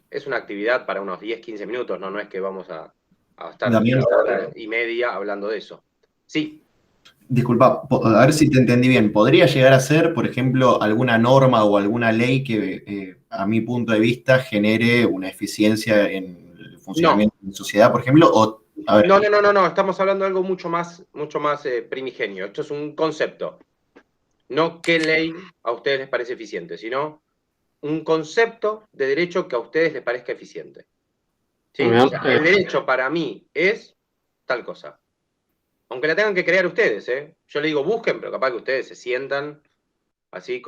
Speaker 1: Es una actividad para unos 10, 15 minutos, ¿no? No es que vamos a estar
Speaker 5: Damián,
Speaker 1: 1 hora y media hablando de eso. Sí.
Speaker 5: disculpa, a ver si te entendí bien. ¿Podría llegar a ser, por ejemplo, alguna norma o alguna ley que, a mi punto de vista, genere una eficiencia en el funcionamiento de la sociedad, por ejemplo? O, a ver,
Speaker 1: No, estamos hablando de algo mucho más primigenio. Esto es un concepto. No qué ley a ustedes les parece eficiente, sino un concepto de derecho que a ustedes les parezca eficiente. ¿Sí? O sea, el derecho para mí es tal cosa. Aunque la tengan que crear ustedes, ¿eh? Yo le digo busquen, pero capaz que ustedes se sientan así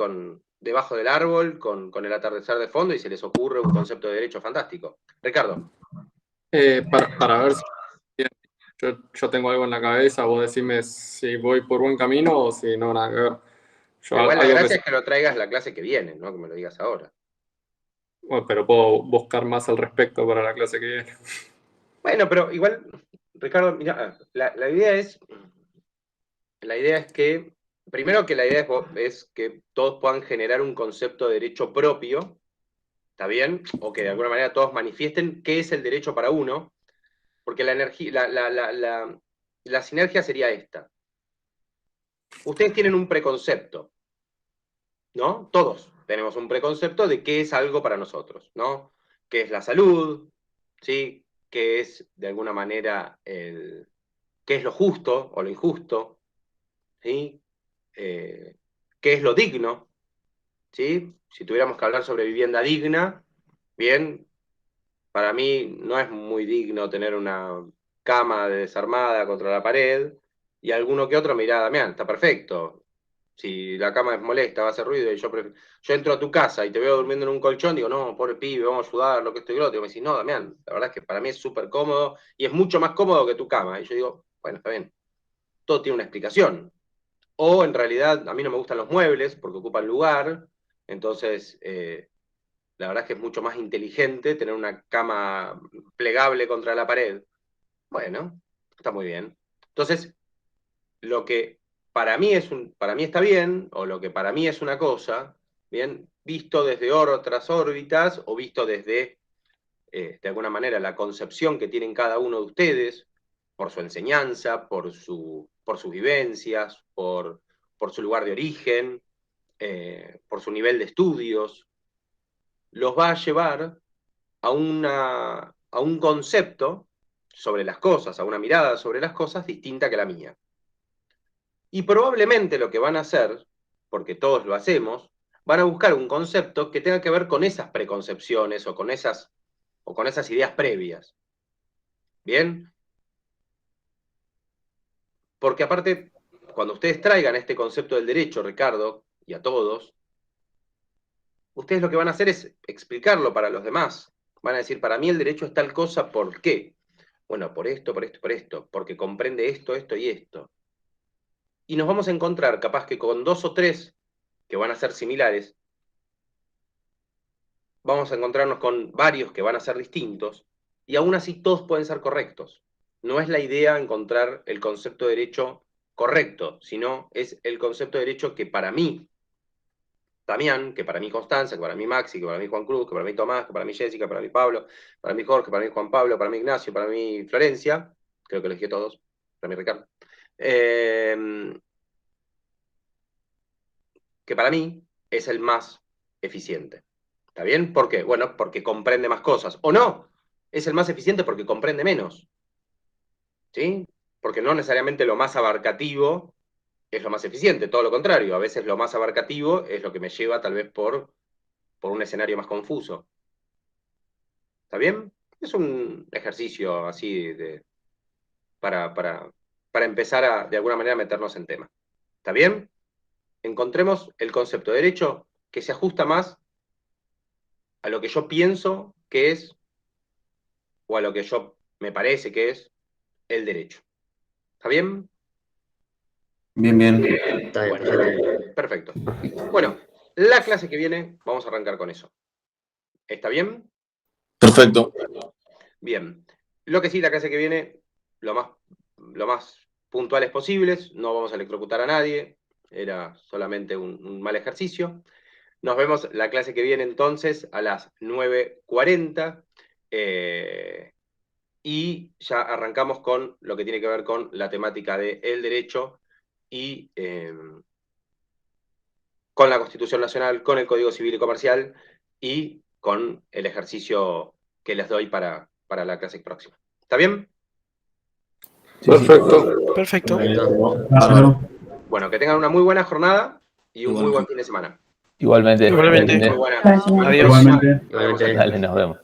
Speaker 1: debajo del árbol, con el atardecer de fondo y se les ocurre un concepto de derecho fantástico. Ricardo.
Speaker 8: Para ver si yo tengo algo en la cabeza, vos decime si voy por buen camino o si no, nada que ver.
Speaker 1: Igual la gracia es que lo traigas la clase que viene, no que me lo digas ahora.
Speaker 8: Bueno, pero puedo buscar más al respecto para la clase que viene.
Speaker 1: Bueno, pero igual, Ricardo, mira, la idea es que, primero que la idea es que todos puedan generar un concepto de derecho propio, ¿está bien? O que de alguna manera todos manifiesten qué es el derecho para uno, porque la sinergia sería esta. Ustedes tienen un preconcepto, ¿no? Todos tenemos un preconcepto de qué es algo para nosotros, ¿no? ¿Qué es la salud? ¿Sí? ¿Qué es, de alguna manera, qué es lo justo o lo injusto? ¿Sí? ¿Qué es lo digno? ¿Sí? Si tuviéramos que hablar sobre vivienda digna, bien, para mí no es muy digno tener una cama desarmada contra la pared y alguno que otro mirá, Damián, está perfecto. Si la cama es molesta, va a hacer ruido y yo entro a tu casa y te veo durmiendo en un colchón, digo, no, pobre pibe, vamos a ayudar, lo que estoy y lo otro. Y me decís, no, Damián, la verdad es que para mí es súper cómodo y es mucho más cómodo que tu cama. Y yo digo, bueno, está bien, todo tiene una explicación. O en realidad a mí no me gustan los muebles porque ocupan lugar, entonces la verdad es que es mucho más inteligente tener una cama plegable contra la pared. Bueno, está muy bien. Entonces, lo que para mí está bien, o lo que para mí es una cosa, bien, visto desde otras órbitas, o visto desde, de alguna manera, la concepción que tienen cada uno de ustedes, por su enseñanza, por sus vivencias, por su lugar de origen, por su nivel de estudios, los va a llevar a un concepto sobre las cosas, a una mirada sobre las cosas distinta que la mía. Y probablemente lo que van a hacer, porque todos lo hacemos, van a buscar un concepto que tenga que ver con esas preconcepciones o con esas ideas previas. ¿Bien? Porque aparte, cuando ustedes traigan este concepto del derecho, Ricardo, y a todos, ustedes lo que van a hacer es explicarlo para los demás. Van a decir, para mí el derecho es tal cosa, ¿por qué? Bueno, por esto, por esto, por esto, porque comprende esto, esto y esto. Y nos vamos a encontrar, capaz que con 2 o 3 que van a ser similares, vamos a encontrarnos con varios que van a ser distintos, y aún así todos pueden ser correctos. No es la idea encontrar el concepto de derecho correcto, sino es el concepto de derecho que para mí, Damián, que para mí Constanza, que para mí Maxi, que para mí Juan Cruz, que para mí Tomás, que para mí Jessica, que para mí Pablo, para mí Jorge, para mí Juan Pablo, para mí Ignacio, para mí Florencia, creo que lo dije todos, para mí Ricardo, que para mí es el más eficiente. ¿Está bien? ¿Por qué? Bueno, porque comprende más cosas. O no, es el más eficiente porque comprende menos. ¿Sí? Porque no necesariamente lo más abarcativo es lo más eficiente, todo lo contrario. A veces lo más abarcativo es lo que me lleva tal vez por un escenario más confuso. ¿Está bien? Es un ejercicio así para empezar a, de alguna manera, meternos en tema. ¿Está bien? Encontremos el concepto de derecho que se ajusta más a lo que yo pienso que es, o a lo que yo me parece que es, el derecho. ¿Está bien?
Speaker 5: Bien, bien.
Speaker 2: Está bien,
Speaker 1: Bueno, perfecto. Bueno, la clase que viene vamos a arrancar con eso. ¿Está bien?
Speaker 8: Perfecto.
Speaker 1: Bien. Lo que sí, la clase que viene, lo más puntuales posibles, no vamos a electrocutar a nadie, era solamente un mal ejercicio. Nos vemos la clase que viene entonces a las 9:40 y ya arrancamos con lo que tiene que ver con la temática del derecho y con la Constitución Nacional, con el Código Civil y Comercial y con el ejercicio que les doy para la clase próxima. ¿Está bien?
Speaker 8: Perfecto.
Speaker 9: Perfecto.
Speaker 5: Bárbaro.
Speaker 1: Bueno, que tengan una muy buena jornada y un muy buen fin de semana.
Speaker 10: Igualmente.
Speaker 9: Igualmente.
Speaker 1: Muy buena.
Speaker 7: Gracias.
Speaker 9: Adiós.
Speaker 10: Igualmente.
Speaker 2: Igualmente.
Speaker 10: Dale, nos vemos.